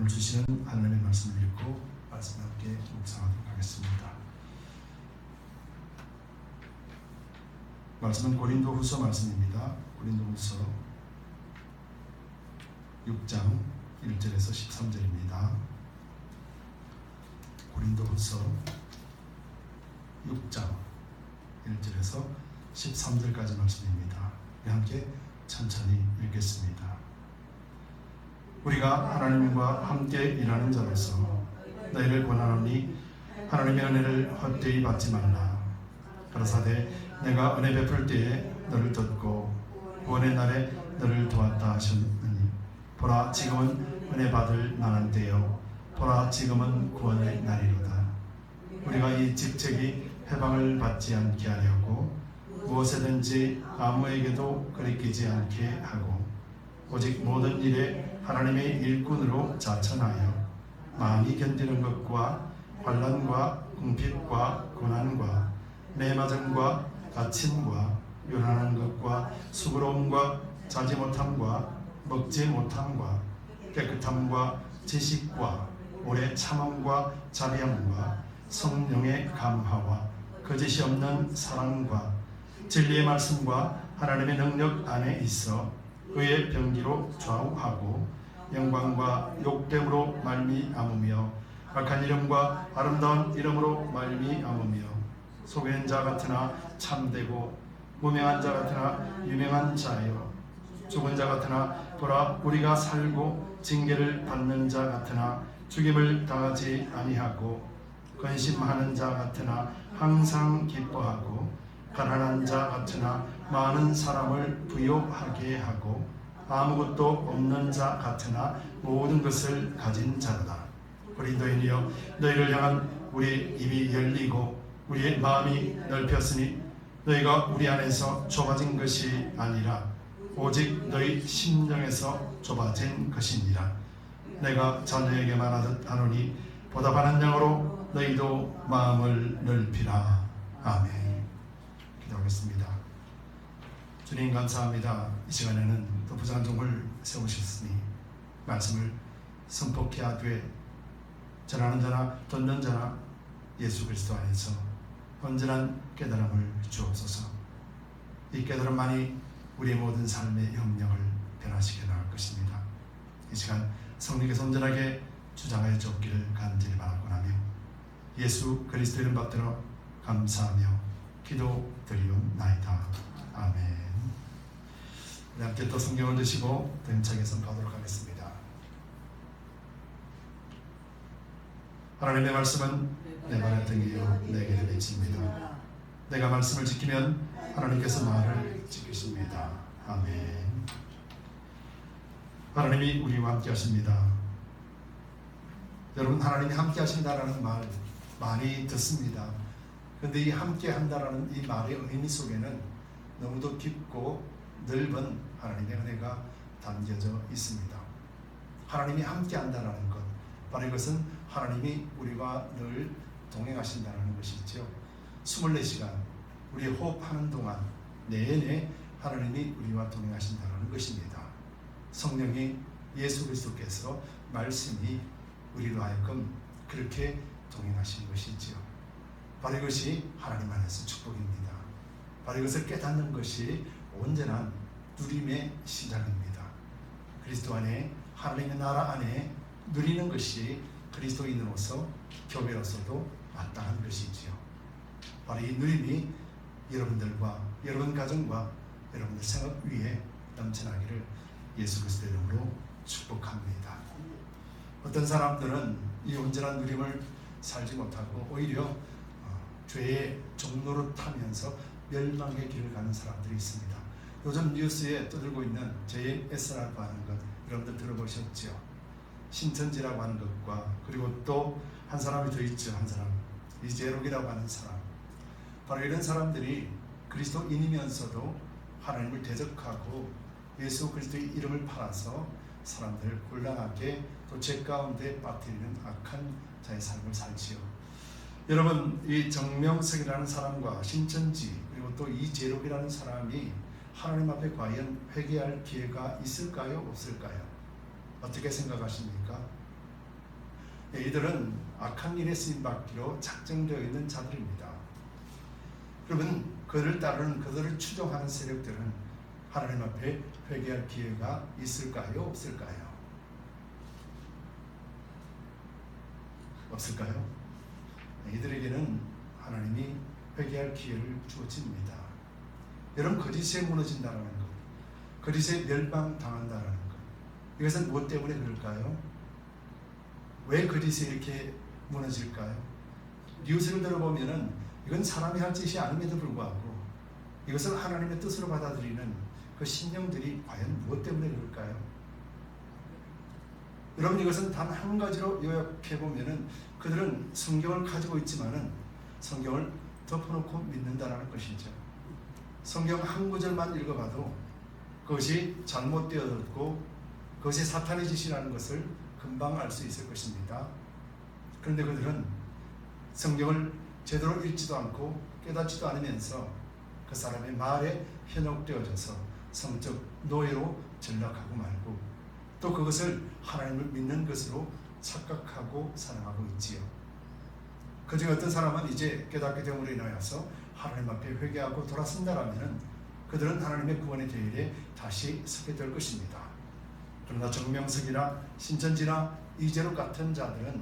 주시는 하나님의 말씀을 읽고 말씀 함께 묵상하도록 하겠습니다. 말씀은 고린도후서 말씀입니다. 고린도후서 6장 1절에서 13절입니다. 고린도후서 6장 1절에서 13절까지 말씀입니다. 함께 천천히 읽겠습니다. 우리가 하나님과 함께 일하는 자로서 너희를 권하노니 하나님의 은혜를 헛되이 받지 말라. 가라사대 내가 은혜 베풀 때에 너를 돕고 구원의 날에 너를 도왔다 하셨느니 보라 지금은 은혜 받을 만한 때요 보라 지금은 구원의 날이로다. 우리가 이 직책이 해방을 받지 않게 하려고 무엇에든지 아무에게도 거리끼지 않게 하고 오직 모든 일에 하나님의 일꾼으로 자천하여 많이 견디는 것과 환난과 궁핍과 고난과 매맞음과 다침과 요란한 것과 수고로움과 자지 못함과 먹지 못함과 깨끗함과 지식과 오래 참음과 자비함과 성령의 감화와 거짓이 없는 사랑과 진리의 말씀과 하나님의 능력 안에 있어 의의 병기로 좌우하고 영광과 욕됨으로 말미암으며 악한 이름과 아름다운 이름으로 말미암으며 속이는 자 같으나 참되고 무명한 자 같으나 유명한 자요 죽은 자 같으나 보라 우리가 살고 징계를 받는 자 같으나 죽임을 당하지 아니하고 근심하는 자 같으나 항상 기뻐하고 가난한 자 같으나 많은 사람을 부요하게 하고 아무것도 없는 자 같으나 모든 것을 가진 자로다. 고린도인이여 너희를 향한 우리 입이 열리고 우리의 마음이 넓혔으니 너희가 우리 안에서 좁아진 것이 아니라 오직 너희 심령에서 좁아진 것이니라. 내가 자녀에게만 하듯 하노니 보답하는 양으로 너희도 마음을 넓히라. 아멘. 기도하겠습니다. 주님 감사합니다. 이 시간에는 또 부정한 종을 세우셨으니 말씀을 선포케 하되 전하는 자나 듣는 자나 예수 그리스도 안에서 온전한 깨달음을 주옵소서. 이 깨달음만이 우리의 모든 삶의 영역을 변화시켜 나갈 것입니다. 이 시간 성령께서 온전하게 주장하여 쫓기를 간절히 바라고 하며 예수 그리스도 이름 받들어 감사하며 기도드리옵나이다. 아멘. 우리 함께 또 성경을 드시고 더 힘차게 선포하도록 하겠습니다. 하나님의 말씀은 내 말의 등이요 내게 들리칩니다. 내가 말씀을 지키면 하나님께서 말을 지키십니다. 아멘. 하나님이 우리와 함께 하십니다. 여러분 하나님이 함께 하신다라는 말 많이 듣습니다. 그런데 이 함께 한다라는 이 말의 의미 속에는 너무도 깊고 넓은 하나님의 은혜가 담겨져 있습니다. 하나님이 함께 한다라는 것, 바로 이것은 하나님이 우리와 늘 동행하신다는 것이죠. 24시간 우리 호흡하는 동안 내내 하나님이 우리와 동행하신다는 것입니다. 성령이 예수 그리스도께서 말씀이 우리로 하여금 그렇게 동행하신 것이지요. 바로 이것이 하나님 안에서 축복입니다. 바로 이것을 깨닫는 것이 온전한 누림의 시작입니다. 그리스도 안에 하나님의 나라 안에 누리는 것이 그리스도인으로서 교회로서도 마땅한 것이지요. 바로 이 누림이 여러분들과 여러분 가정과 여러분들 생업 위에 넘쳐나기를 예수 그리스도의 이름으로 축복합니다. 어떤 사람들은 이 온전한 누림을 살지 못하고 오히려 죄의 종로를 타면서 멸망의 길을 가는 사람들이 있습니다. 요즘 뉴스에 떠들고 있는 JS라고 하는 것 여러분들 들어보셨죠? 신천지라고 하는 것과 그리고 또 한 사람이 더 있죠. 한 사람 이재록이라고 하는 사람. 바로 이런 사람들이 그리스도인이면서도 하나님을 대적하고 예수 그리스도의 이름을 팔아서 사람들을 곤란하게 또 죄 가운데 빠뜨리는 악한 자의 삶을 살지요. 여러분 이 정명석이라는 사람과 신천지 그리고 또 이재록이라는 사람이 하나님 앞에 과연 회개할 기회가 있을까요? 없을까요? 어떻게 생각하십니까? 이들은 악한 일에 쓰임받기로 작정되어 있는 자들입니다. 여러분, 그들을 따르는, 그들을 추종하는 세력들은 하나님 앞에 회개할 기회가 있을까요? 없을까요? 없을까요? 이들에게는 하나님이 회개할 기회를 주어집니다. 여러분, 거짓에 무너진다는 것, 거짓에 멸망당한다는 것, 이것은 무엇 때문에 그럴까요? 왜 거짓에 이렇게 무너질까요? 뉴스를 들어보면은 이건 사람이 할 짓이 아님에도 불구하고 이것을 하나님의 뜻으로 받아들이는 그 신령들이 과연 무엇 때문에 그럴까요? 여러분, 이것은 단 한 가지로 요약해 보면은 그들은 성경을 가지고 있지만은 성경을 덮어놓고 믿는다라는 것이죠. 성경 한 구절만 읽어봐도 그것이 잘못되었고 그것이 사탄의 짓이라는 것을 금방 알 수 있을 것입니다. 그런데 그들은 성경을 제대로 읽지도 않고 깨닫지도 않으면서 그 사람의 말에 현혹되어져서 성적 노예로 전락하고 말고 또 그것을 하나님을 믿는 것으로 착각하고 살아가고 있지요. 그중에 어떤 사람은 이제 깨닫게 됨으로 인하여서 하나님 앞에 회개하고 돌아선다라면 그들은 하나님의 구원의 대열에 다시 서게 될 것입니다. 그러나 정명석이나 신천지나 이재록 같은 자들은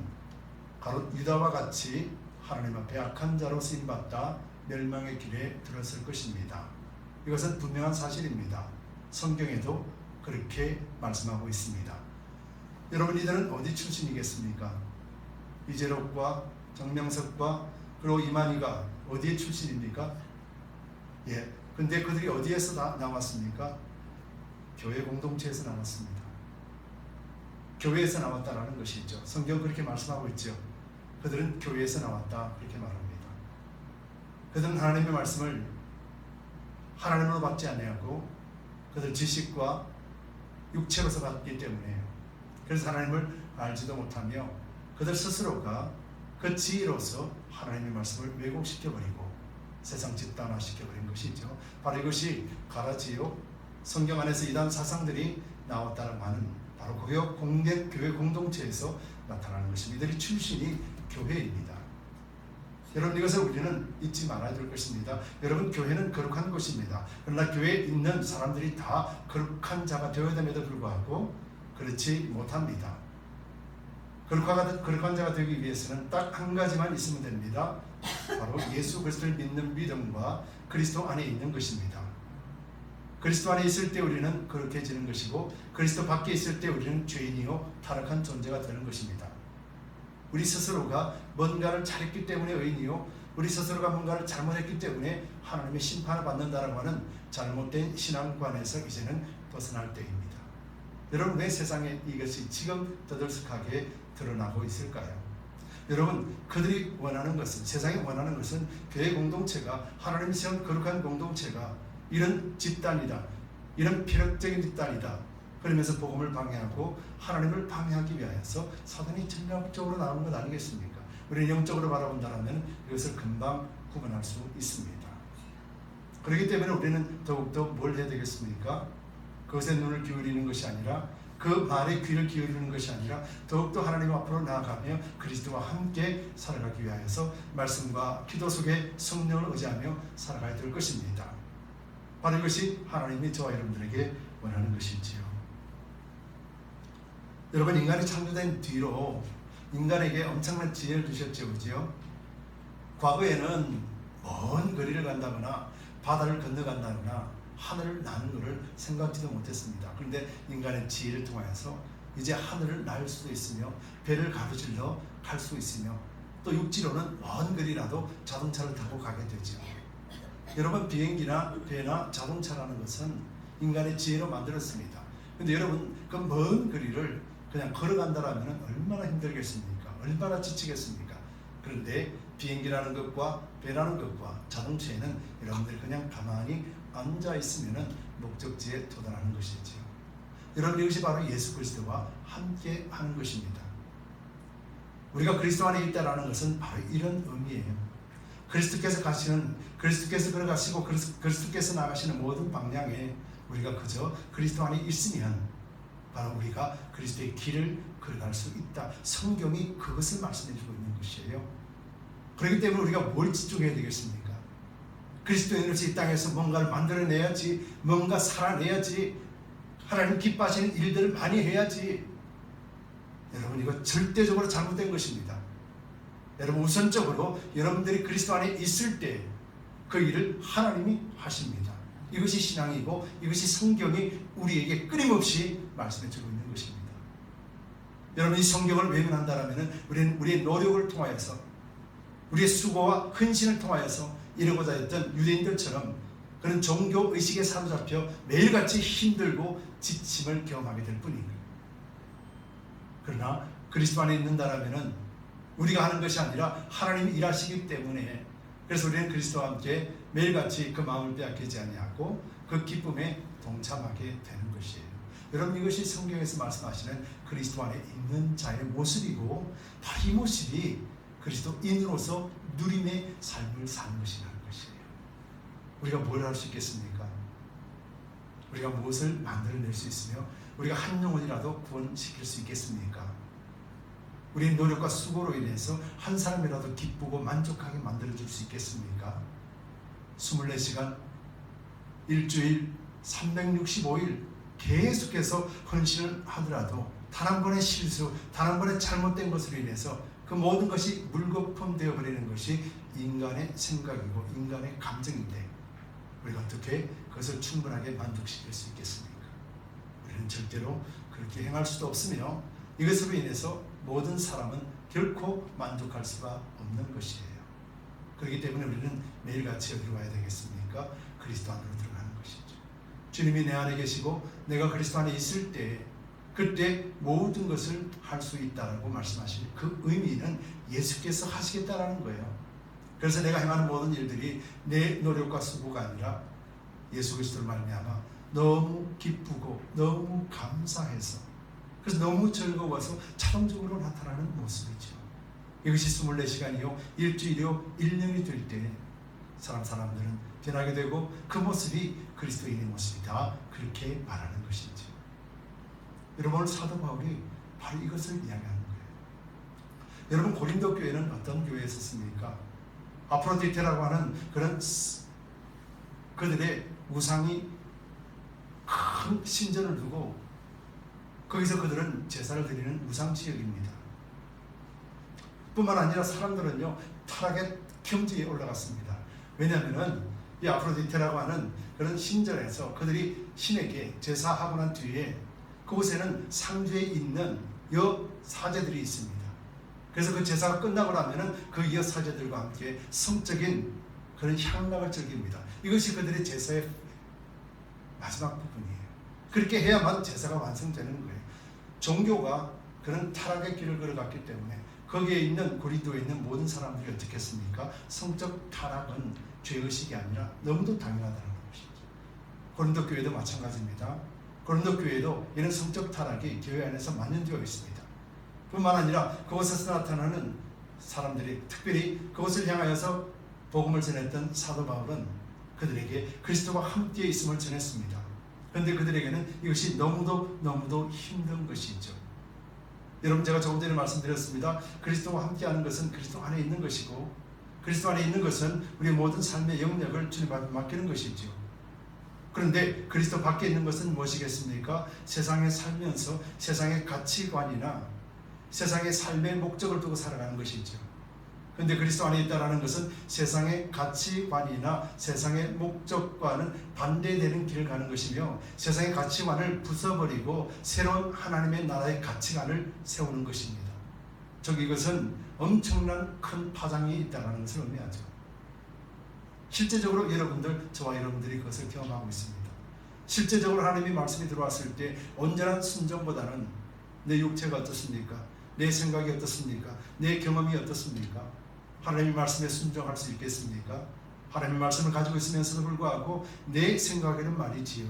가롯 유다와 같이 하나님 앞에 악한 자로 쓰임받다 멸망의 길에 들었을 것입니다. 이것은 분명한 사실입니다. 성경에도 그렇게 말씀하고 있습니다. 여러분, 이들은 어디 출신이겠습니까? 이재록과 정명석과 그리고 이만희가 어디의 출신입니까? 근데 그들이 어디에서 나왔습니까? 교회 공동체에서 나왔습니다. 교회에서 나왔다라는 것이죠. 성경 그렇게 말씀하고 있죠. 그들은 교회에서 나왔다 그렇게 말합니다. 그들은 하나님의 말씀을 하나님으로 받지 아니하고 그들 지식과 육체로서 받기 때문에요. 그래서 하나님을 알지도 못하며 그들 스스로가 그 지혜로서 하나님의 말씀을 왜곡시켜버리고 세상 집단화시켜버린 것이죠. 바로 이것이 가라지요 성경 안에서 이단 사상들이 나왔다는 하는 바로 교회 공동체에서 나타나는 것입니다. 이들이 출신이 교회입니다. 여러분, 이것을 우리는 잊지 말아야 될 것입니다. 여러분, 교회는 거룩한 곳입니다. 그러나 교회에 있는 사람들이 다 거룩한 자가 되어야 됨에도 불구하고 그렇지 못합니다. 거룩한 자가 되기 위해서는 딱 한 가지만 있으면 됩니다. 바로 예수 그리스도를 믿는 믿음과 그리스도 안에 있는 것입니다. 그리스도 안에 있을 때 우리는 거룩해지는 것이고 그리스도 밖에 있을 때 우리는 죄인이요 타락한 존재가 되는 것입니다. 우리 스스로가 뭔가를 잘했기 때문에 의인이요 우리 스스로가 뭔가를 잘못했기 때문에 하나님의 심판을 받는다라고 하는 잘못된 신앙관에서 이제는 벗어날 때입니다. 여러분, 왜 세상에 이것이 지금 떠들썩하게 드러나고 있을까요? 여러분, 그들이 원하는 것은, 세상이 원하는 것은 교회 공동체가, 하나님이 세운 거룩한 공동체가 이런 집단이다, 이런 피력적인 집단이다, 그러면서 복음을 방해하고 하나님을 방해하기 위하여서 사단이 전략적으로 나오는 것 아니겠습니까? 우리는 영적으로 바라본다면 이것을 금방 구분할 수 있습니다. 그렇기 때문에 우리는 더욱더 뭘 해야 되겠습니까? 그것에 눈을 기울이는 것이 아니라, 그 말에 귀를 기울이는 것이 아니라 더욱더 하나님 앞으로 나아가며 그리스도와 함께 살아가기 위하여서 말씀과 기도 속에 성령을 의지하며 살아가야 될 것입니다. 바로 이것이 하나님이 저와 여러분들에게 원하는 것이지요. 여러분, 인간이 창조된 뒤로 인간에게 엄청난 지혜를 주셨죠, 그죠? 과거에는 먼 거리를 간다거나 바다를 건너간다거나 하늘을 나는 것을 생각지도 못했습니다. 그런데 인간의 지혜를 통하여서 이제 하늘을 날 수도 있으며 배를 가로질러 갈 수 있으며 또 육지로는 먼 거리라도 자동차를 타고 가게 되죠. 여러분, 비행기나 배나 자동차라는 것은 인간의 지혜로 만들었습니다. 그런데 여러분, 그 먼 거리를 그냥 걸어간다라면 얼마나 힘들겠습니까? 얼마나 지치겠습니까? 그런데 비행기라는 것과 배라는 것과 자동차에는 여러분들이 그냥 가만히 앉아 있으면 목적지에 도달하는 것이죠. 여러분, 이것이 바로 예수 그리스도와 함께 하는 것입니다. 우리가 그리스도 안에 있다라는 것은 바로 이런 의미예요. 그리스도께서 걸어가시고 그리스도께서 나가시는 모든 방향에 우리가 그저 그리스도 안에 있으면 바로 우리가 그리스도의 길을 걸어갈 수 있다. 성경이 그것을 말씀해주고 있는 것이에요. 그렇기 때문에 우리가 뭘 집중해야 되겠습니까? 그리스도인으로서 이 땅에서 뭔가를 만들어내야지, 뭔가 살아내야지, 하나님 기뻐하시는 일들을 많이 해야지. 여러분, 이거 절대적으로 잘못된 것입니다. 여러분, 우선적으로 여러분들이 그리스도 안에 있을 때 그 일을 하나님이 하십니다. 이것이 신앙이고 이것이 성경이 우리에게 끊임없이 말씀해주고 있는 것입니다. 여러분, 이 성경을 외면한다면 우리는 우리의 노력을 통하여서, 우리의 수고와 헌신을 통하여서 이루고자 했던 유대인들처럼 그런 종교의식에 사로잡혀 매일같이 힘들고 지침을 경험하게 될 뿐입니다. 그러나 그리스도 안에 있는다면 우리가 하는 것이 아니라 하나님이 일하시기 때문에, 그래서 우리는 그리스도와 함께 매일같이 그 마음을 빼앗기지 아니하고 그 기쁨에 동참하게 되는 것이에요. 여러분, 이것이 성경에서 말씀하시는 그리스도 안에 있는 자의 모습이고, 바로 이 모습이 그리스도인으로서 누림의 삶을 사는 것이라는 것이에요. 우리가 뭘 할 수 있겠습니까? 우리가 무엇을 만들어낼 수 있으며 우리가 한 영혼이라도 구원시킬 수 있겠습니까? 우리의 노력과 수고로 인해서 한 사람이라도 기쁘고 만족하게 만들어줄 수 있겠습니까? 24시간 일주일 365일 계속해서 헌신을 하더라도 단 한 번의 실수, 단 한 번의 잘못된 것으로 인해서 그 모든 것이 물거품 되어버리는 것이 인간의 생각이고 인간의 감정인데, 우리가 어떻게 그것을 충분하게 만족시킬 수 있겠습니까? 우리는 절대로 그렇게 행할 수도 없으며 이것으로 인해서 모든 사람은 결코 만족할 수가 없는 것이에요. 그렇기 때문에 우리는 매일같이 어디로 와야 되겠습니까? 그리스도 안으로 들어가는 것이죠. 주님이 내 안에 계시고 내가 그리스도 안에 있을 때, 그때 모든 것을 할 수 있다라고 말씀하시는 그 의미는 예수께서 하시겠다라는 거예요. 그래서 내가 행하는 모든 일들이 내 노력과 수고가 아니라 예수 그리스도를 말미암아 너무 기쁘고 너무 감사해서, 그래서 너무 즐거워서 자동적으로 나타나는 모습이죠. 이것이 24시간이요 일주일이요 1년이 될 때 사람들은 변하게 되고 그 모습이 그리스도인의 모습이다, 그렇게 말하는 것이죠. 여러분, 오늘 사도 바울이 바로 이것을 이야기하는 거예요. 여러분, 고린도 교회는 어떤 교회였습니까? 아프로디테라고 하는 그런 그들의 우상이 큰 신전을 두고 거기서 그들은 제사를 드리는 우상지역입니다. 뿐만 아니라 사람들은요 타락의 경지에 올라갔습니다. 왜냐하면 이 아프로디테라고 하는 그런 신전에서 그들이 신에게 제사하고 난 뒤에 그곳에는 상주에 있는 여사제들이 있습니다. 그래서 그 제사가 끝나고 나면은 그 여사제들과 함께 성적인 그런 향락을 즐깁니다. 이것이 그들의 제사의 마지막 부분이에요. 그렇게 해야만 제사가 완성되는 거예요. 종교가 그런 타락의 길을 걸어갔기 때문에 거기에 있는 고린도에 있는 모든 사람들이 어떻게 했습니까? 성적 타락은 죄의식이 아니라 너무도 당연하다는 것이죠. 고린도 교회도 마찬가지입니다. 고린도 교회도 이런 성적 타락이 교회 안에서 만연되어 있습니다. 뿐만 아니라 그곳에서 나타나는 사람들이, 특별히 그곳을 향하여서 복음을 전했던 사도 바울은 그들에게 그리스도와 함께 있음을 전했습니다. 그런데 그들에게는 이것이 너무도 힘든 것이죠. 여러분, 제가 조금 전에 말씀드렸습니다. 그리스도와 함께하는 것은 그리스도 안에 있는 것이고, 그리스도 안에 있는 것은 우리의 모든 삶의 영역을 주님 앞에 맡기는 것이죠. 그런데 그리스도 밖에 있는 것은 무엇이겠습니까? 세상에 살면서 세상의 가치관이나 세상의 삶의 목적을 두고 살아가는 것이죠. 그런데 그리스도 안에 있다는 것은 세상의 가치관이나 세상의 목적과는 반대되는 길을 가는 것이며, 세상의 가치관을 부숴버리고 새로운 하나님의 나라의 가치관을 세우는 것입니다. 즉 이것은 엄청난 큰 파장이 있다는 것을 의미하죠. 실제적으로 저와 여러분들이 그것을 경험하고 있습니다. 실제적으로 하나님의 말씀이 들어왔을 때 온전한 순종보다는 내 육체가 어떻습니까? 내 생각이 어떻습니까? 내 경험이 어떻습니까? 하나님의 말씀에 순종할 수 있겠습니까? 하나님의 말씀을 가지고 있으면서도 불구하고 내 생각에는 말이지요,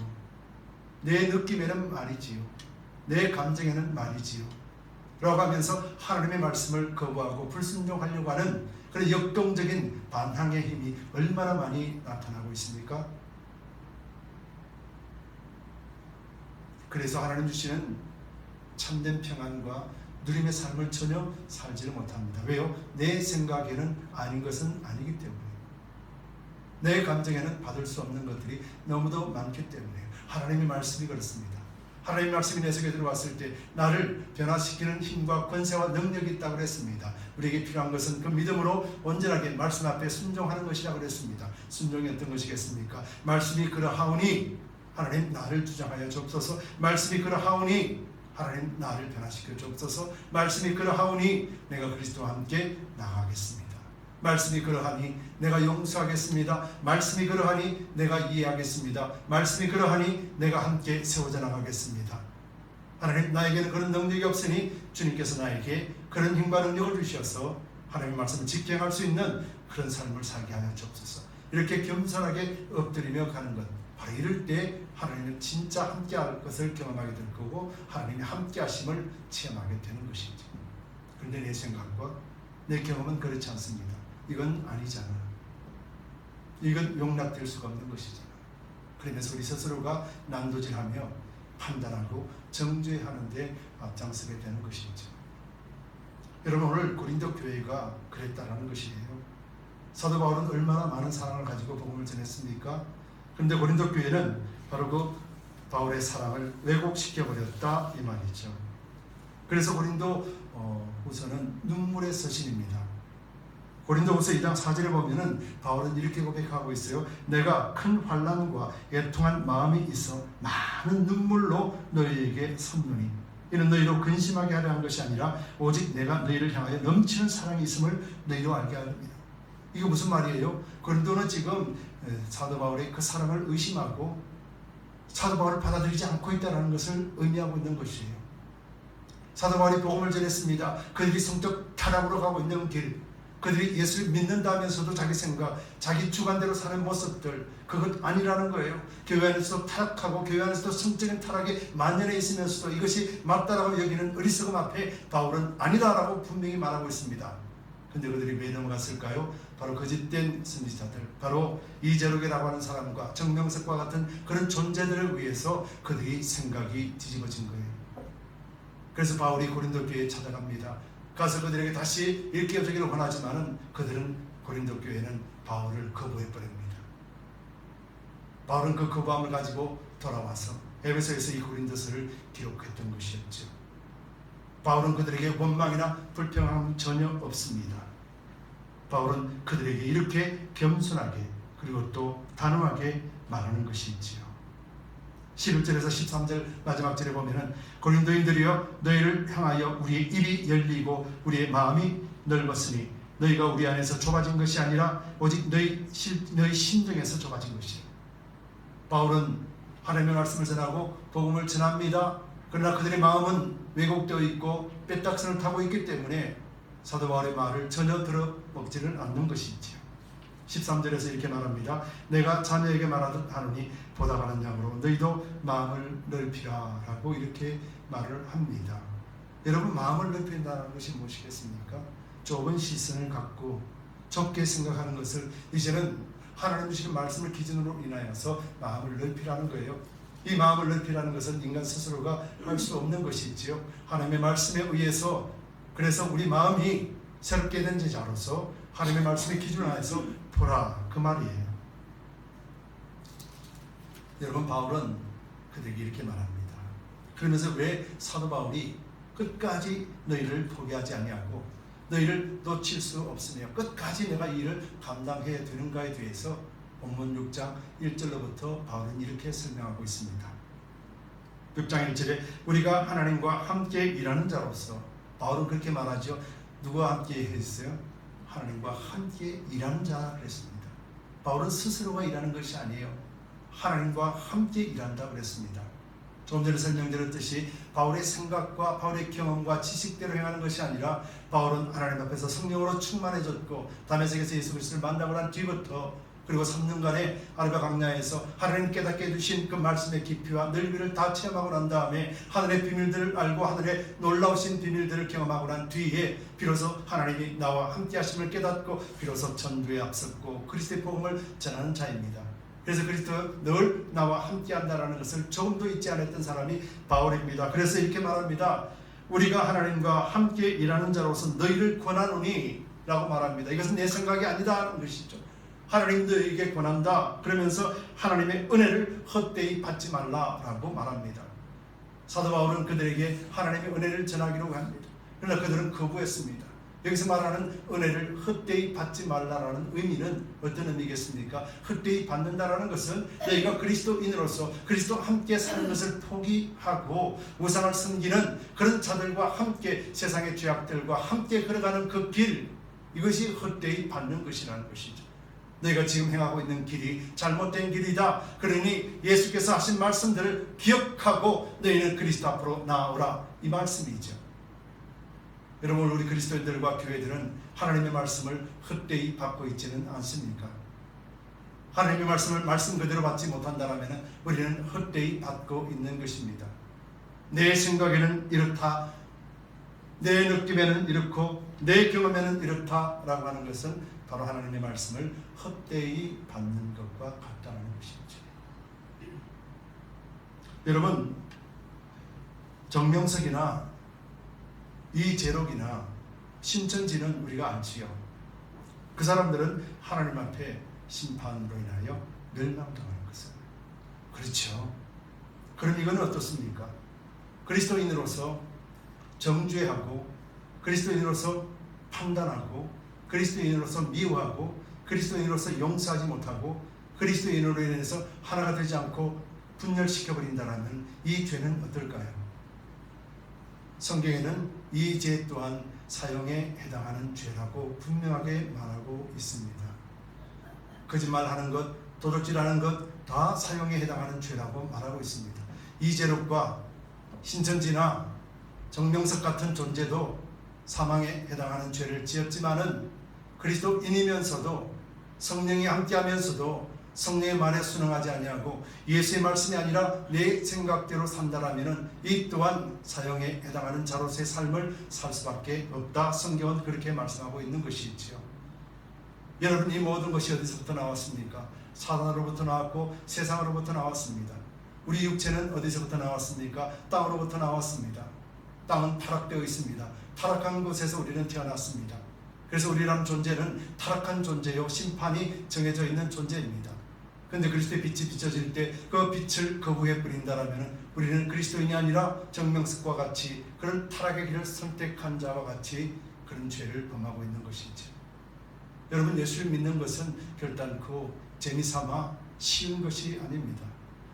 내 느낌에는 말이지요, 내 감정에는 말이지요 라고 하면서 하나님의 말씀을 거부하고 불순종하려고 하는 그런 역동적인 반항의 힘이 얼마나 많이 나타나고 있습니까? 그래서 하나님 주시는 참된 평안과 누림의 삶을 전혀 살지를 못합니다. 왜요? 내 생각에는 아닌 것은 아니기 때문에, 내 감정에는 받을 수 없는 것들이 너무도 많기 때문에. 하나님의 말씀이 그렇습니다. 하나님의 말씀이 내 속에 들어왔을 때 나를 변화시키는 힘과 권세와 능력이 있다고 그랬습니다. 우리에게 필요한 것은 그 믿음으로 온전하게 말씀 앞에 순종하는 것이라고 그랬습니다. 순종이 어떤 것이겠습니까? 말씀이 그러하오니 하나님 나를 주장하여 주옵소서. 말씀이 그러하오니 하나님 나를 변화시켜 주옵소서. 말씀이 그러하오니 내가 그리스도와 함께 나아가겠습니다. 말씀이 그러하니 내가 용서하겠습니다. 말씀이 그러하니 내가 이해하겠습니다. 말씀이 그러하니 내가 함께 세워져 나가겠습니다. 하나님, 나에게는 그런 능력이 없으니 주님께서 나에게 그런 힘과 능력을 주셔서 하나님의 말씀을 직행할 수 있는 그런 삶을 살게 하여 주옵소서. 이렇게 겸손하게 엎드리며 가는 것, 바로 이럴 때 하나님은 진짜 함께할 것을 경험하게 될 거고 하나님의 함께하심을 체험하게 되는 것이죠. 그런데 내 생각과 내 경험은 그렇지 않습니다. 이건 아니잖아. 이건 용납될 수가 없는 것이잖아. 그러면서 우리 스스로가 난도질하며 판단하고 정죄하는데 앞장서게 되는 것이죠. 여러분, 오늘 고린도 교회가 그랬다라는 것이에요. 사도 바울은 얼마나 많은 사랑을 가지고 복음을 전했습니까? 그런데 고린도 교회는 바로 그 바울의 사랑을 왜곡시켜버렸다 이 말이죠. 그래서 고린도 후서는 눈물의 서신입니다. 고린도후서 2장 4절에 보면은 바울은 이렇게 고백하고 있어요. 내가 큰 환난과 애통한 마음이 있어 많은 눈물로 너희에게 섰노니 이는 너희로 근심하게 하려 한 것이 아니라 오직 내가 너희를 향하여 넘치는 사랑이 있음을 너희로 알게 하렵니다. 이거 무슨 말이에요? 고린도는 지금 사도 바울의 그 사랑을 의심하고 사도 바울을 받아들이지 않고 있다는 것을 의미하고 있는 것이에요. 사도 바울이 복음을 전했습니다. 그들이 성적 타락으로 가고 있는 길, 그들이 예수를 믿는다면서도 자기 생각, 자기 주관대로 사는 모습들, 그것 아니라는 거예요. 교회 안에서도 타락하고 교회 안에서도 성적인 타락에 만연해 있으면서도 이것이 맞다라고 여기는 어리석음 앞에 바울은 아니다라고 분명히 말하고 있습니다. 근데 그들이 왜 넘어갔을까요? 바로 거짓된 선지자들, 바로 이재록이라고 하는 사람과 정명석과 같은 그런 존재들을 위해서 그들이 생각이 뒤집어진 거예요. 그래서 바울이 고린도 교회에 찾아갑니다. 가서 그들에게 다시 일깨워주기를 원하지만은 그들은 고린도 교회는 바울을 거부해버립니다. 바울은 그 거부함을 가지고 돌아와서 에베소에서 이 고린도서를 기록했던 것이었죠. 바울은 그들에게 원망이나 불평함 전혀 없습니다. 바울은 그들에게 이렇게 겸손하게 그리고 또 단호하게 말하는 것이지요. 11절에서 13절 마지막 절에 보면은 고린도인들이여 너희를 향하여 우리의 입이 열리고 우리의 마음이 넓었으니 너희가 우리 안에서 좁아진 것이 아니라 오직 너희 심정에서 좁아진 것이에요. 바울은 하나님의 말씀을 전하고 복음을 전합니다. 그러나 그들의 마음은 왜곡되어 있고 빼딱선을 타고 있기 때문에 사도 바울의 말을 전혀 들어먹지를 않는 것이지요. 13절에서 이렇게 말합니다. 내가 자녀에게 말하듯 하노니 보다 많은 양으로 너희도 마음을 넓히라 라고 이렇게 말을 합니다. 여러분, 마음을 넓힌다는 것이 무엇이겠습니까? 좁은 시선을 갖고 좁게 생각하는 것을 이제는 하나님 주시는 말씀을 기준으로 인하여서 마음을 넓히라는 거예요. 이 마음을 넓히라는 것은 인간 스스로가 할 수 없는 것이지요. 하나님의 말씀에 의해서, 그래서 우리 마음이 새롭게 된 자로서 하나님의 말씀의 기준을 하여서 보라, 그 말이에요. 여러분, 바울은 그들에게 이렇게 말합니다. 그러면서 왜 사도 바울이 끝까지 너희를 포기하지 아니하고 너희를 놓칠 수 없으며 끝까지 내가 이 일을 감당해야 되는가에 대해서 본문 6장 1절로부터 바울은 이렇게 설명하고 있습니다. 6장 1절에 우리가 하나님과 함께 일하는 자로서, 바울은 그렇게 말하죠. 누구와 함께 했어요? 하나님과 함께 일하는 자 그랬습니다. 바울은 스스로가 일하는 것이 아니에요. 하나님과 함께 일한다 그랬습니다. 조금 전에 설명드렸듯이 바울의 생각과 바울의 경험과 지식대로 행하는 것이 아니라 바울은 하나님 앞에서 성령으로 충만해졌고 다메섹에서 예수 그리스도를 만나고 난 뒤부터 그리고 3년간의 아르바 광야에서 하나님 깨닫게 해주신 그 말씀의 깊이와 넓이를 다 체험하고 난 다음에 하늘의 비밀들을 알고 하늘의 놀라우신 비밀들을 경험하고 난 뒤에 비로소 하나님이 나와 함께 하심을 깨닫고 비로소 전도에 앞섰고 그리스도의 복음을 전하는 자입니다. 그래서 그리스도 늘 나와 함께 한다는 것을 조금도 잊지 않았던 사람이 바울입니다. 그래서 이렇게 말합니다. 우리가 하나님과 함께 일하는 자로서 너희를 권하노니 라고 말합니다. 이것은 내 생각이 아니다 하는 것이죠. 하나님 너희에게 권한다. 그러면서 하나님의 은혜를 헛되이 받지 말라라고 말합니다. 사도 바울은 그들에게 하나님의 은혜를 전하기로 합니다. 그러나 그들은 거부했습니다. 여기서 말하는 은혜를 헛되이 받지 말라라는 의미는 어떤 의미겠습니까? 헛되이 받는다라는 것은 너희가 그리스도인으로서 그리스도와 함께 사는 것을 포기하고 우상을 섬기는 그런 자들과 함께 세상의 죄악들과 함께 걸어가는 그 길, 이것이 헛되이 받는 것이라는 것이죠. 너희가 지금 행하고 있는 길이 잘못된 길이다. 그러니 예수께서 하신 말씀들을 기억하고 너희는 그리스도 앞으로 나아오라, 이 말씀이죠. 여러분, 우리 그리스도인들과 교회들은 하나님의 말씀을 헛되이 받고 있지는 않습니까? 하나님의 말씀을 말씀 그대로 받지 못한다면 우리는 헛되이 받고 있는 것입니다. 내 생각에는 이렇다, 내 느낌에는 이렇고 내 경험에는 이렇다라고 하는 것은 바로 하나님의 말씀을 헛되이 받는 것과 같다는 것이죠. 여러분, 정명석이나 이재록이나 신천지는 우리가 알지요. 그 사람들은 하나님 앞에 심판으로 인하여 멸망당하는 것은, 그렇죠. 그럼 이건 어떻습니까? 그리스도인으로서 정죄하고 그리스도인으로서 판단하고 그리스도인으로서 미워하고 그리스도인으로서 용서하지 못하고 그리스도인으로 인해서 하나가 되지 않고 분열시켜버린다는 이 죄는 어떨까요? 성경에는 이 죄 또한 사형에 해당하는 죄라고 분명하게 말하고 있습니다. 거짓말하는 것, 도둑질하는 것 다 사형에 해당하는 죄라고 말하고 있습니다. 이재록과 신천지나 정명석 같은 존재도 사망에 해당하는 죄를 지었지만은 그리스도인이면서도 성령이 함께하면서도 성령의 말에 순응하지 아니하고 예수의 말씀이 아니라 내 생각대로 산다라면은 이 또한 사형에 해당하는 자로서의 삶을 살 수밖에 없다. 성경은 그렇게 말씀하고 있는 것이지요. 여러분, 이 모든 것이 어디서부터 나왔습니까? 사단으로부터 나왔고 세상으로부터 나왔습니다. 우리 육체는 어디서부터 나왔습니까? 땅으로부터 나왔습니다. 땅은 타락되어 있습니다. 타락한 곳에서 우리는 태어났습니다. 그래서 우리라는 존재는 타락한 존재요, 심판이 정해져 있는 존재입니다. 그런데 그리스도의 빛이 비춰질 때 그 빛을 거부해 버린다라면 우리는 그리스도인이 아니라 정명석과 같이 그런 타락의 길을 선택한 자와 같이 그런 죄를 범하고 있는 것이죠. 여러분, 예수를 믿는 것은 결단코 재미삼아 쉬운 것이 아닙니다.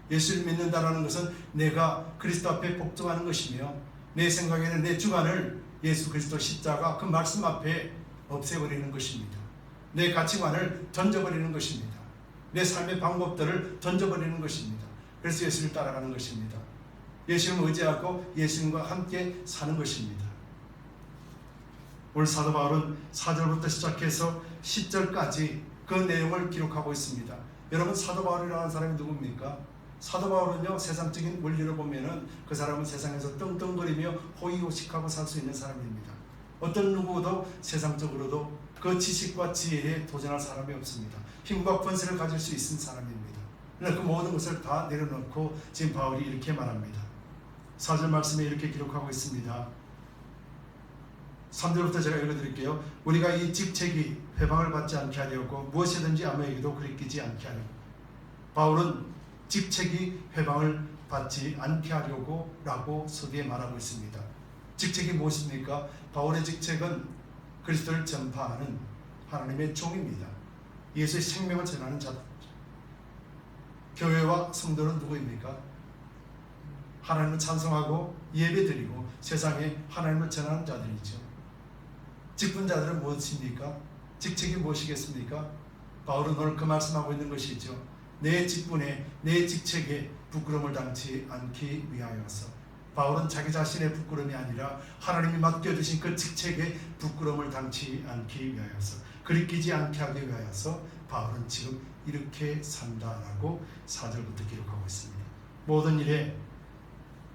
예수를 믿는다라는 것은 내가 그리스도 앞에 복종하는 것이며 내 생각에는 내 주관을 예수 그리스도 십자가 그 말씀 앞에 없애버리는 것입니다. 내 가치관을 던져버리는 것입니다. 내 삶의 방법들을 던져버리는 것입니다. 그래서 예수를 따라가는 것입니다. 예수님을 의지하고 예수님과 함께 사는 것입니다. 오늘 사도 바울은 4절부터 시작해서 10절까지 그 내용을 기록하고 있습니다. 여러분, 사도 바울이라는 사람이 누굽니까? 사도 바울은요, 세상적인 원리로 보면은 그 사람은 세상에서 떵떵거리며 호의호식하고 살 수 있는 사람입니다. 어떤 누구도 세상적으로도 그 지식과 지혜에 도전할 사람이 없습니다. 힘과 권세를 가질 수 있는 사람입니다. 그러나 그 모든 것을 다 내려놓고 지금 바울이 이렇게 말합니다. 4절 말씀에 이렇게 기록하고 있습니다. 3절부터 제가 읽어드릴게요. 우리가 이 직책이 회방을 받지 않게 하려고 무엇이든지 아무에게도 그리끼지 않게 하려고. 바울은 직책이 회방을 받지 않게 하려고 라고 서두에 말하고 있습니다. 직책이 무엇입니까? 바울의 직책은 그리스도를 전파하는 하나님의 종입니다. 예수의 생명을 전하는 자들. 교회와 성도는 누구입니까? 하나님을 찬송하고 예배드리고 세상에 하나님을 전하는 자들이죠. 직분자들은 무엇입니까? 직책이 무엇이겠습니까? 바울은 오늘 그 말씀하고 있는 것이죠. 내 직분에, 내 직책에 부끄러움을 당치 않기 위하여서. 바울은 자기 자신의 부끄러움이 아니라 하나님이 맡겨주신 그 직책에 부끄러움을 당치 않기 위하여서, 그리끼지 않게 하기 위하여서 바울은 지금 이렇게 산다라고 4절부터 기록하고 있습니다. 모든 일에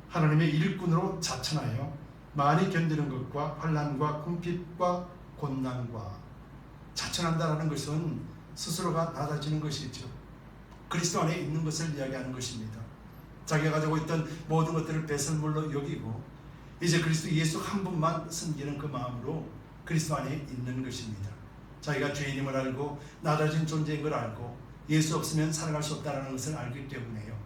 하나님의 일꾼으로 자천하여 많이 견디는 것과 환난과 궁핍과 곤난과. 자천한다라는 것은 스스로가 낮아지는 것이죠. 그리스도 안에 있는 것을 이야기하는 것입니다. 자기가 가지고 있던 모든 것들을 배설물로 여기고 이제 그리스도 예수 한 분만 섬기는 그 마음으로 그리스도 안에 있는 것입니다. 자기가 죄인임을 알고 낮아진 존재인 걸 알고 예수 없으면 살아갈 수 없다는 것을 알기 때문에요.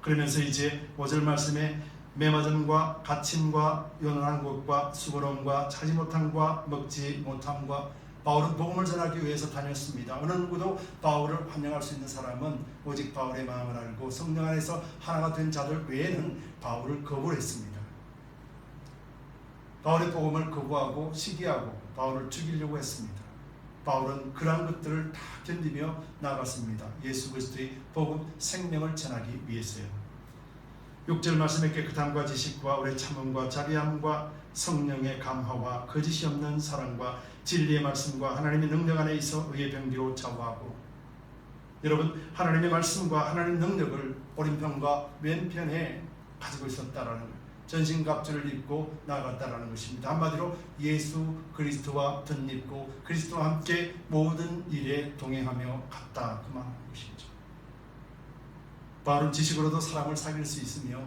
그러면서 이제 5절 말씀에 매맞음과 갇힘과 요란한 곳과 수고로움과 차지 못함과 먹지 못함과 바울은 복음을 전하기 위해서 다녔습니다. 어느 누구도 바울을 환영할 수 있는 사람은 오직 바울의 마음을 알고 성령 안에서 하나가 된 자들 외에는 바울을 거부했습니다. 바울의 복음을 거부하고 시기하고 바울을 죽이려고 했습니다. 바울은 그러한 것들을 다 견디며 나아갔습니다. 예수 그리스도의 복음 생명을 전하기 위해서요. 6절 말씀에 깨끗함과 지식과 오래 참음과 자비함과 성령의 감화와 거짓이 없는 사랑과 진리의 말씀과 하나님의 능력 안에 있어 의의 병기로 좌우하고, 여러분 하나님의 말씀과 하나님의 능력을 오른편과 왼편에 가지고 있었다라는 거예요. 전신갑주를 입고 나아갔다라는 것입니다. 한마디로 예수 그리스도와 덧입고 그리스도와 함께 모든 일에 동행하며 갔다 그 말하는 것이죠. 바울은 지식으로도 사람을 사귈 수 있으며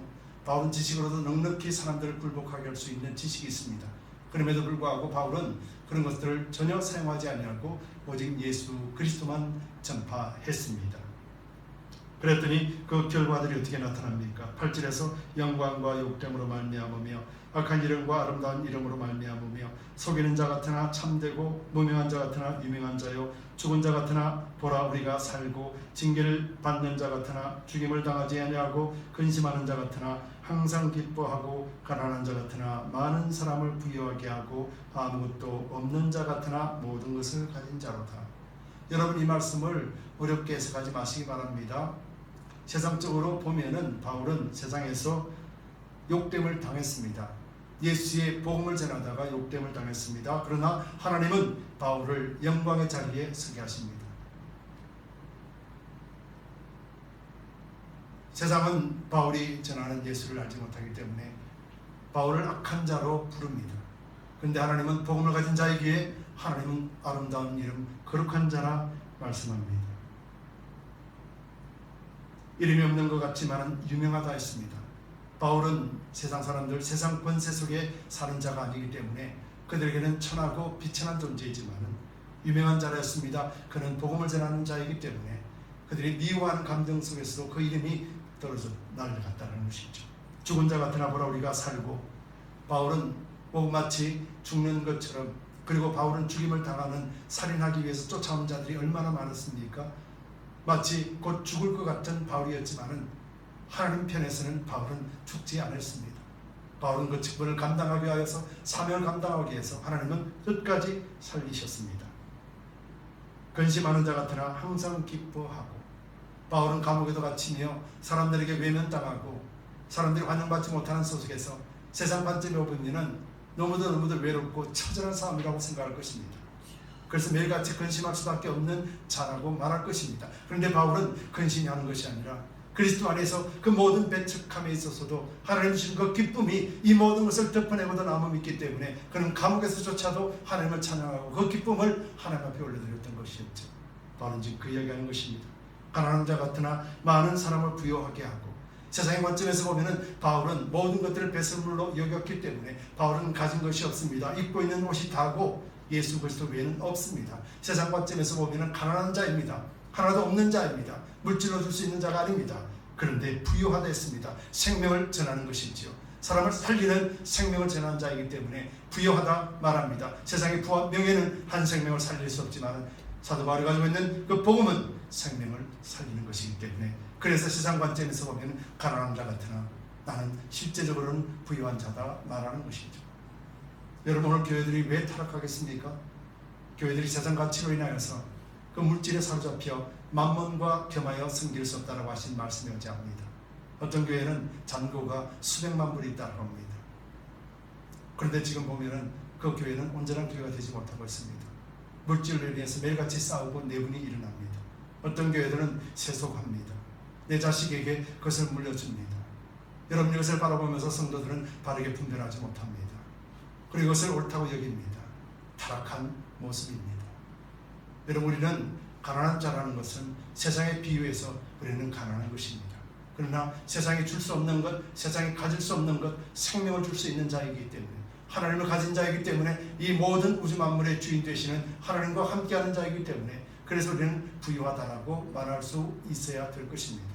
바울은 지식으로도 넉넉히 사람들을 굴복하게 할 수 있는 지식이 있습니다. 그럼에도 불구하고 바울은 그런 것들을 전혀 사용하지 아니하고 오직 예수 그리스도만 전파했습니다. 그랬더니 그 결과들이 어떻게 나타납니까? 8절에서 영광과 욕됨으로 말미암으며 악한 이름과 아름다운 이름으로 말미암으며 속이는 자 같으나 참되고 무명한 자 같으나 유명한 자요 죽은 자 같으나 보라 우리가 살고 징계를 받는 자 같으나 죽임을 당하지 아니하고 근심하는 자 같으나 항상 기뻐하고 가난한 자 같으나 많은 사람을 부유하게 하고 아무것도 없는 자 같으나 모든 것을 가진 자로다. 여러분 이 말씀을 어렵게 해석하지 마시기 바랍니다. 세상적으로 보면은 바울은 세상에서 욕됨을 당했습니다. 예수의 복음을 전하다가 욕됨을 당했습니다. 그러나 하나님은 바울을 영광의 자리에 서게 하십니다. 세상은 바울이 전하는 예수를 알지 못하기 때문에 바울을 악한 자로 부릅니다. 그런데 하나님은 복음을 가진 자에게 하나님은 아름다운 이름 거룩한 자라 말씀합니다. 이름이 없는 것 같지만 유명하다 했습니다. 바울은 세상 사람들, 세상 권세 속에 사는 자가 아니기 때문에 그들에게는 천하고 비천한 존재이지만 유명한 자였습니다. 그는 복음을 전하는 자이기 때문에 그들이 미워하는 감정 속에서도 그 이름이 떨어져 날아갔다는 것이죠. 죽은 자 같으나 보라 우리가 살고, 바울은 마치 죽는 것처럼, 그리고 바울은 죽임을 당하는 살인하기 위해서 쫓아오는 자들이 얼마나 많았습니까? 마치 곧 죽을 것 같은 바울이었지만은 하나님 편에서는 바울은 죽지 않았습니다. 바울은 그 직분을 감당하기 위해서, 사명을 감당하기 위해서 하나님은 끝까지 살리셨습니다. 근심하는 자 같으나 항상 기뻐하고, 바울은 감옥에도 갇히며 사람들에게 외면당하고 사람들이 환영받지 못하는 소속에서 세상 관점에 보면은 너무도 외롭고 처절한 삶이라고 생각할 것입니다. 그래서 매일같이 근심할 수밖에 없는 자라고 말할 것입니다. 그런데 바울은 근심이 하는 것이 아니라 그리스도 안에서 그 모든 배척함에 있어서도 하나님 주신 그 기쁨이 이 모든 것을 덮어내고도 남음이 있기 때문에 그는 감옥에서조차도 하나님을 찬양하고 그 기쁨을 하나님 앞에 올려드렸던 것이었죠. 바울은 지금 그 이야기하는 것입니다. 가난한 자 같으나 많은 사람을 부유하게 하고, 세상의 관점에서 보면은 바울은 모든 것들을 배설물로 여겼기 때문에 바울은 가진 것이 없습니다. 입고 있는 옷이 다고 예수 그리스도 외에는 없습니다. 세상 관점에서 보면은 가난한 자입니다. 하나도 없는 자입니다. 물질로 줄 수 있는 자가 아닙니다. 그런데 부유하다 했습니다. 생명을 전하는 것이지요. 사람을 살리는 생명을 전하는 자이기 때문에 부유하다 말합니다. 세상의 부와 명예는 한 생명을 살릴 수 없지만 사도 바울이 가지고 있는 그 복음은 생명을 살리는 것이기 때문에, 그래서 세상 관점에서 보면 가난한 자 같으나 나는 실제적으로는 부유한 자다 말하는 것이죠. 여러분 오늘 교회들이 왜 타락하겠습니까? 교회들이 세상 가치로 인하여서 그 물질에 사로잡혀 만몬과 겸하여 섬길 수 없다라고 하신 말씀이 오지 않습니다. 어떤 교회는 잔고가 수백만 불이 있다고 합니다. 그런데 지금 보면은 그 교회는 온전한 교회가 되지 못하고 있습니다. 물질을 위해서 매일같이 싸우고 내분이 일어납니다. 어떤 교회들은 세속합니다. 내 자식에게 그것을 물려줍니다. 여러분 이것을 바라보면서 성도들은 바르게 분별하지 못합니다. 그리고 이것을 옳다고 여깁니다. 타락한 모습입니다. 여러분 우리는 가난한 자라는 것은 세상에 비유해서 우리는 가난한 것입니다. 그러나 세상에 줄 수 없는 것, 세상에 가질 수 없는 것, 생명을 줄 수 있는 자이기 때문에, 하나님을 가진 자이기 때문에, 이 모든 우주 만물의 주인 되시는 하나님과 함께하는 자이기 때문에, 그래서 우리는 부유하다라고 말할 수 있어야 될 것입니다.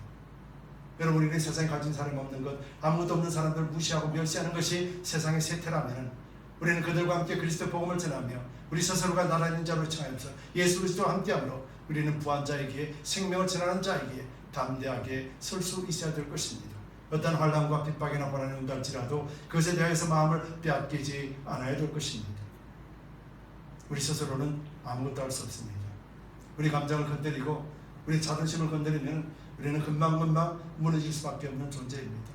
여러분, 우리는 세상에 가진 사람이 없는 것, 아무것도 없는 사람들을 무시하고 멸시하는 것이 세상의 세태라면, 우리는 그들과 함께 그리스도 복음을 전하며 우리 스스로가 나라는 자로 청하면서 예수 그리스도와 함께함으로 우리는 부한 자에게, 생명을 전하는 자에게 담대하게 설 수 있어야 될 것입니다. 어떤 환난과 핍박이나 고난이 온달지라도 그것에 대해서 마음을 빼앗기지 않아야 될 것입니다. 우리 스스로는 아무것도 할 수 없습니다. 우리 감정을 건드리고 우리 자존심을 건드리면 우리는 금방금방 무너질 수밖에 없는 존재입니다.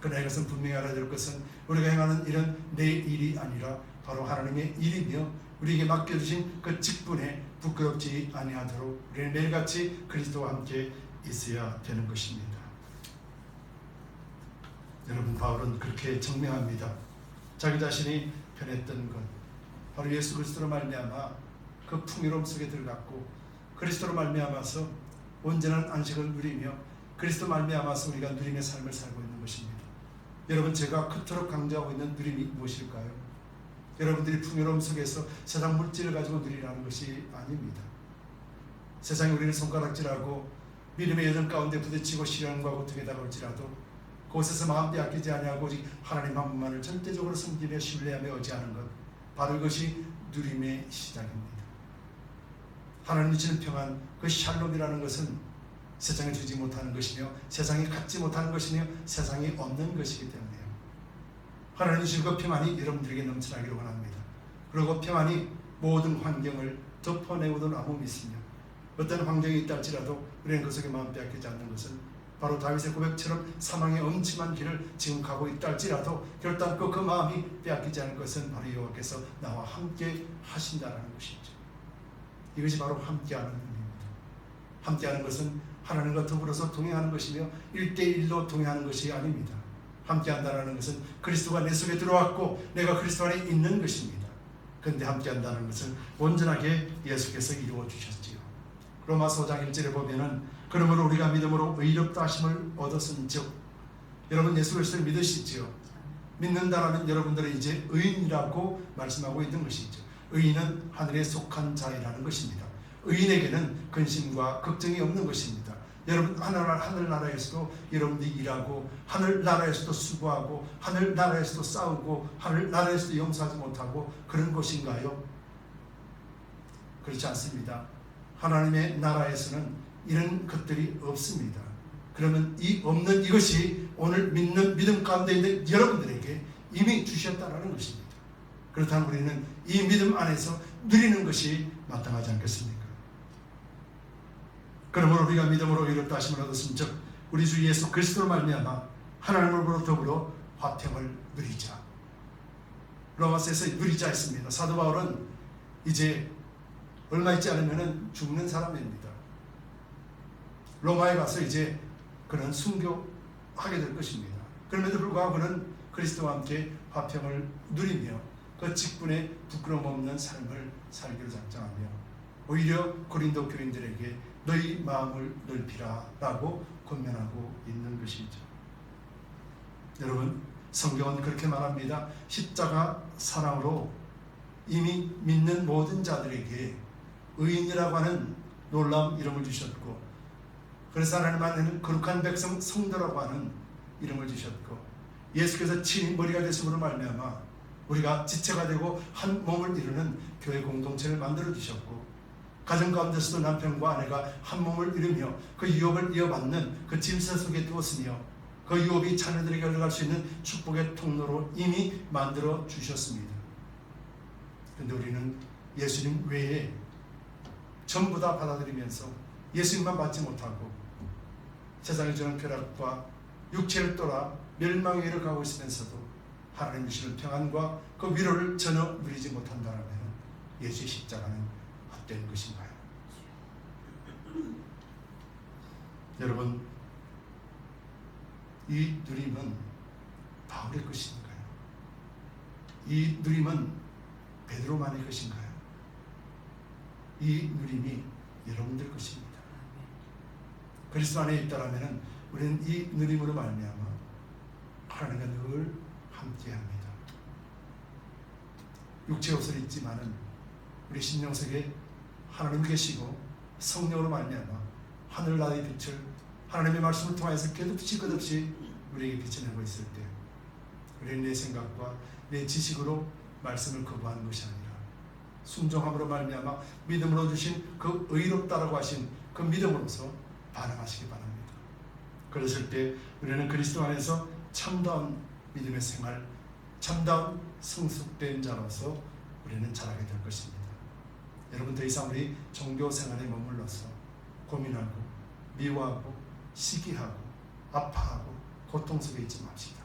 그러나 이것은 분명히 알아야 될 것은, 우리가 행하는 일은 내 일이 아니라 바로 하나님의 일이며, 우리에게 맡겨주신 그 직분에 부끄럽지 아니하도록 우리는 매일같이 그리스도와 함께 있어야 되는 것입니다. 여러분, 바울은 그렇게 증명합니다. 자기 자신이 편했던 것, 바로 예수 그리스도로 말미암아 그 풍요로움 속에 들어갔고, 그리스도로 말미암아서 온전한 안식을 누리며 그리스도 말미암아서 우리가 누림의 삶을 살고 있는 것입니다. 여러분, 제가 그토록 강조하고 있는 누림이 무엇일까요? 여러분들이 풍요로움 속에서 세상 물질을 가지고 누리라는 것이 아닙니다. 세상이 우리를 손가락질하고 믿음의 여정 가운데 부딪히고 시련과 고통에 다가올지라도 그곳에서 마음 빼앗기지 아니하고 오직 하나님 한 분만을 전대적으로 섬기며 신뢰하며 의지하는 것, 바로 이것이 누림의 시작입니다. 하나님 주시는 평안, 그 샬롬이라는 것은 세상에 주지 못하는 것이며 세상이 갖지 못하는 것이며 세상이 없는 것이기 때문에요. 하나님 주신 그 평안이 여러분들에게 넘쳐나기를 원합니다. 그리고 평안이 모든 환경을 덮어내고도 아무 믿습니다. 어떤 환경이 있다 할지라도 우리는 그 속에 마음 빼앗기지 않는 것은 바로 다윗의 고백처럼 사망의 엄침한 길을 지금 가고 있다 할지라도 결단코 그 마음이 빼앗기지 않을 것은 바로 여호와께서 나와 함께 하신다는 것이죠. 이것이 바로 함께하는 의미입니다. 함께하는 것은 하나님과 더불어서 동행하는 것이며 1대1로 동행하는 것이 아닙니다. 함께한다는 것은 그리스도가 내 속에 들어왔고 내가 그리스도 안에 있는 것입니다. 그런데 함께한다는 것은 온전하게 예수께서 이루어 주셨지요. 로마서 5장 1절에 보면은, 그러므로 우리가 믿음으로 의롭다 하심을 얻었은즉, 여러분 예수 그리스도를 믿으시지요. 믿는다라면 여러분들은 이제 의인이라고 말씀하고 있는 것이죠. 의인은 하늘에 속한 자이라는 것입니다. 의인에게는 근심과 걱정이 없는 것입니다. 여러분, 하늘나라에서도 여러분들이 일하고, 하늘나라에서도 수고하고, 하늘나라에서도 싸우고, 하늘나라에서도 용서하지 못하고 그런 것인가요? 그렇지 않습니다. 하나님의 나라에서는 이런 것들이 없습니다. 그러면 이 없는 이것이 오늘 믿는 믿음 가운데 있는 여러분들에게 이미 주셨다는 것입니다. 그렇다면 우리는 이 믿음 안에서 누리는 것이 마땅하지 않겠습니까? 그러므로 우리가 믿음으로 의롭다 하심을 얻었은즉 우리 주 예수 그리스도로 말미암아 하나님으로 더불어 화평을 누리자. 로마서에서 누리자 했습니다. 사도 바울은 이제 얼마 있지 않으면 죽는 사람입니다. 로마에 가서 이제 그는 순교하게 될 것입니다. 그럼에도 불구하고 그는 그리스도와 함께 화평을 누리며 그 직분에 부끄러움 없는 삶을 살기로 작정하며 오히려 고린도 교인들에게 너희 마음을 넓히라 라고 권면하고 있는 것이죠. 여러분, 성경은 그렇게 말합니다. 십자가 사랑으로 이미 믿는 모든 자들에게 의인이라고 하는 놀라운 이름을 주셨고, 그래서 하나님은 거룩한 백성 성도라고 하는 이름을 주셨고, 예수께서 친히 머리가 되심으로 말미암아 우리가 지체가 되고 한 몸을 이루는 교회 공동체를 만들어 주셨고, 가정 가운데서도 남편과 아내가 한 몸을 이루며 그 유업을 이어받는 그 질서 속에 두었으며 그 유업이 자녀들에게 흘러갈 수 있는 축복의 통로로 이미 만들어 주셨습니다. 그런데 우리는 예수님 외에 전부 다 받아들이면서 예수님만 받지 못하고 세상이 주는 쾌락과 육체를 떠나 멸망의 길을 가고 있으면서도 하나님 주시는 평안과 그 위로를 전혀 누리지 못한다면 예수의 십자가는 헛된 것인가요? 여러분, 이 누림은 바울의 것인가요? 이 누림은 베드로만의 것인가요? 이 누림이 여러분들 것입니다. 그리스도 안에 있다라면 우리는 이 누림으로 말미암아 하나님과 늘 함께합니다. 육체 옷을 입지만은 우리 심령 속에 하나님 계시고 성령으로 말미암아 하늘나라의 빛을 하나님의 말씀을 통해서 끝없이 우리에게 비춰내고 있을 때 우리는 내 생각과 내 지식으로 말씀을 거부하는 것이 아니라 순종함으로 말미암아 믿음으로 주신 그 의롭다라고 하신 그 믿음으로서 반응하시기 바랍니다. 그랬을 때 우리는 그리스도 안에서 참다운 믿음의 생활, 참다운 성숙된 자로서 우리는 자라게 될 것입니다. 여러분, 더 이상 우리 종교 생활에 머물러서 고민하고 미워하고 시기하고 아파하고 고통 속에 있지 맙시다.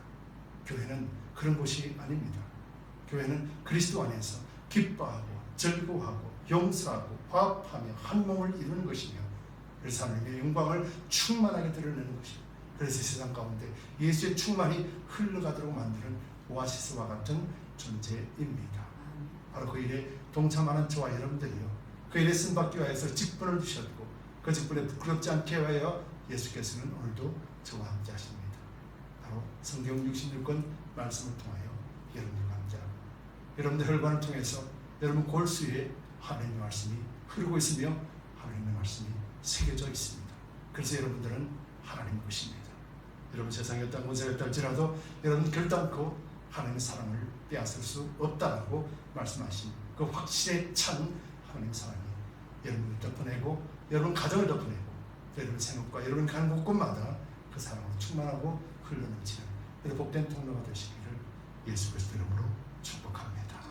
교회는 그런 곳이 아닙니다. 교회는 그리스도 안에서 기뻐하고 즐거워하고 용서하고 화합하며 한 몸을 이루는 것이며 그래서 하나님의 영광을 충만하게 드러내는 것이며 그래서 세상 가운데 예수의 충만이 흘러가도록 만드는 오아시스와 같은 존재입니다. 바로 그 일에 동참하는 저와 여러분들이요, 그 일에 쓴받기 위하여서 직분을 주셨고 그 직분에 부끄럽지 않게 하여 예수께서는 오늘도 저와 함께 하십니다. 바로 성경 66권 말씀을 통하여 여러분들과 함께하고 여러분들 혈관을 통해서 여러분 골수에 하나님의 말씀이 흐르고 있으며 하나님의 말씀이 새겨져 있습니다. 그래서 여러분들은 하나님의 것입니다. 여러분 세상에 어떤 권세가 있다 할지라도 여러분 결단코 하나님의 사랑을 빼앗을 수 없다라고 말씀하신 그 확실에 찬 하나님의 사랑이 여러분을 덮어내고 여러분 가정을 덮어내고 여러분 생각과 여러분 가는 곳곳마다 그 사랑으로 충만하고 흘러넘치는 복된 통로가 되시기를 예수 그리스도 이름으로 축복합니다.